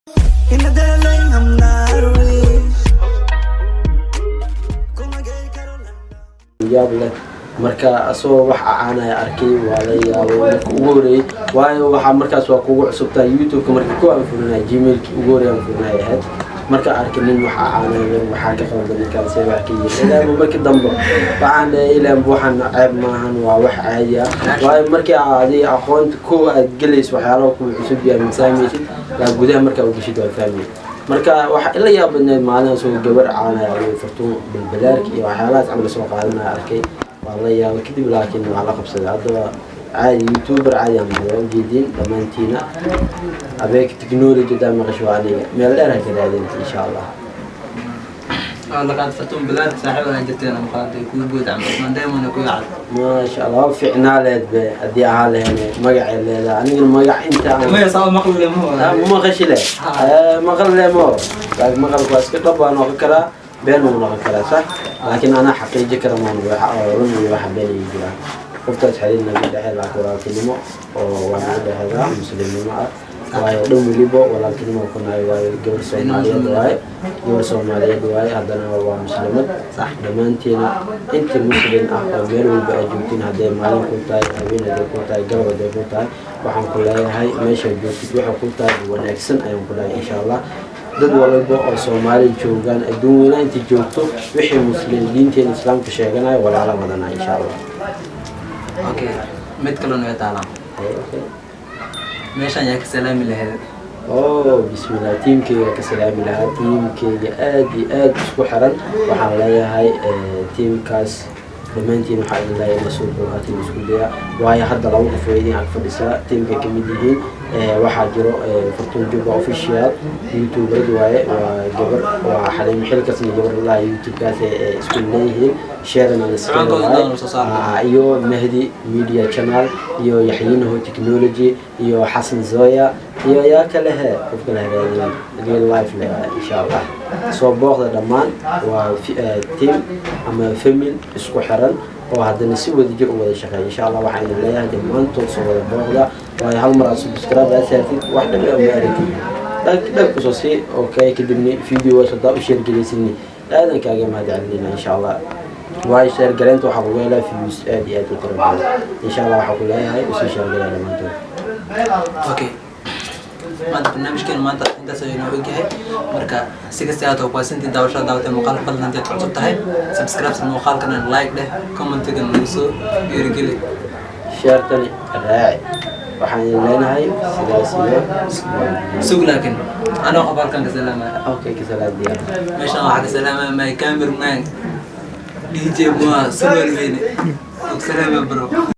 yaab leh marka asoo wax aanay arkay waa la yaabo marka ugu horeeyay waayo waxa markaas waa kugu cusubtaa YouTube-ka marka ku aan fulinay Gmail-ki ugu horeeyay aan fulinay ahayd marka arkay nin wax aanay waxa ka qaldan ninkaas say wax ka yiri ilaa markii dambe waxaan ilaa waxaan ceeb maahan waa wax caadi ah waayo markii aad aqoonta ku aad galeys waxyaalo ku cusub yahay misaameysid la gudaha marka uu gashid waa fahmay marka waxa ila yaabnay maalin soo gabar caanay ay fartuun bilbilaarki iyo waxyaalahaas amal soo qaadanay arkay والله يا كذب لكن على قبصة هذا عادي يوتيوبر عادي عم جديد دمانتينا أبيك تكنولوجيا دام غشوانية من الأرها كذا إن شاء الله. الله قاعد فتون بلاد صاحب أنا جتنا مقاطع يكون بود عم بس دائما يكون عاد. ما شاء الله في عنالة بدي أهله هنا مقع اللي أنا المقع أنت. ما يصاب مقل له مو. ما غشله. مقل له مو. لكن مقل بس كتب أنا فكرة. بينهم ولا كلا صح لكن أنا حقيقة كرمان ورمي واحد بيني يجرا قلت حلينا بالدحيل العكورات كلمة وأنا هذا مسلم معه ودوم ليبو ولا كلمة كنا جور سومالية دواي جور سومالية دواي هذا هو مسلم صح دمانتينا أنت مسلم غير والباجوتين هذا مالين كنتاي أبين هذا كنتاي جرب هذا كنتاي وحن كلها هاي ماشي جوتي وحن كنتاي ونكسن أيام كلها إن شاء الله dad walba oo Soomaali joogan adduunka inta joogto wixii muslimiinta islaamka sheeganay walaalo badan insha Allah. Okay mid kale oo taala meeshan yaa ka salaami lahayd bismillah teamkayga ka salaami lahaa teamkayga aad isku xiran waxaan leeyahay teamkaas dhammaantiin waxaa idin leeyahay mas'uul buuqatiin isku daya waayo hadda laba qof oo idin ag fadhisaa teamka ka mid yihiin waxaa jiro Fortune Juba official YouTuber waaye waa gabar waa xalay xilkaasna gabar la YouTube-kaas isku leeyihiin share na iyo Mahdi Media Channel iyo Yaxyiinaho Technology iyo Xasan Zoya iyo yaa kale qofka la hagaajin real life la insha Allah soo booqda dhamaan waa team ama family isku xiran oo haddana si wadajir u wada shaqeeyo insha Allah waxaan leeyahay dhamaantood soo wada booqda waa hal mar subscribe asaatid wax dhan oo maaragtay dag ku soo si okay kadibni video soo u share galeysini aadan kaaga mahadcelinayna insha Allah واي شير جرنت وحبوا له في مسألة تقريبا إن شاء الله وحبوا له هاي وسي شير جرنت ما أنتم. أوكي. ما أنت برنامج كان ما أنت سوينا وجهه مركا سيكستيات أو قاسين تداول شو داوت المقال فضل أنت تعطوا تهاي سبسكرايب المقال كنا لايك له كومنت كنا نسوا يرجلي. شير تاني راعي. وحين لنا هاي سلاسية. سوق لكن أنا أخبار كان كسلامة. أوكي كسلامة دي. ما شاء الله كسلامة ما يكمل معك. DJ مو سلوى البيني. سلامة برو.